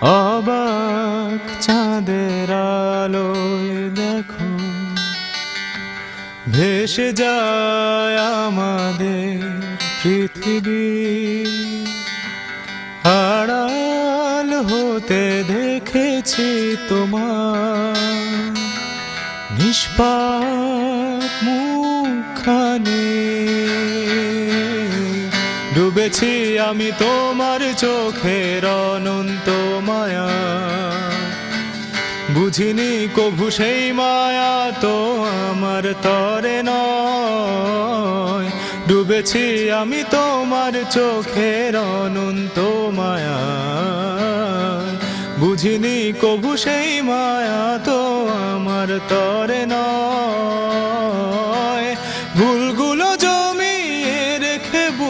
অবাক চাঁদের আলোয় দেখো ভেসে যায় আমাদের পৃথিবী, আড়াল হতে দেখেছি তোমার নিষ্পাপ মুখখানি। ডুবেছি আমি তোমার চোখের অনন্ত মায়া, বুঝিনি কভু সেই মায়া তো আমার তরে নয়। ডুবেছি আমি তোমার চোখের অনন্ত মায়া, বুঝিনি কভু সেই মায়া তো আমার তরে নয়।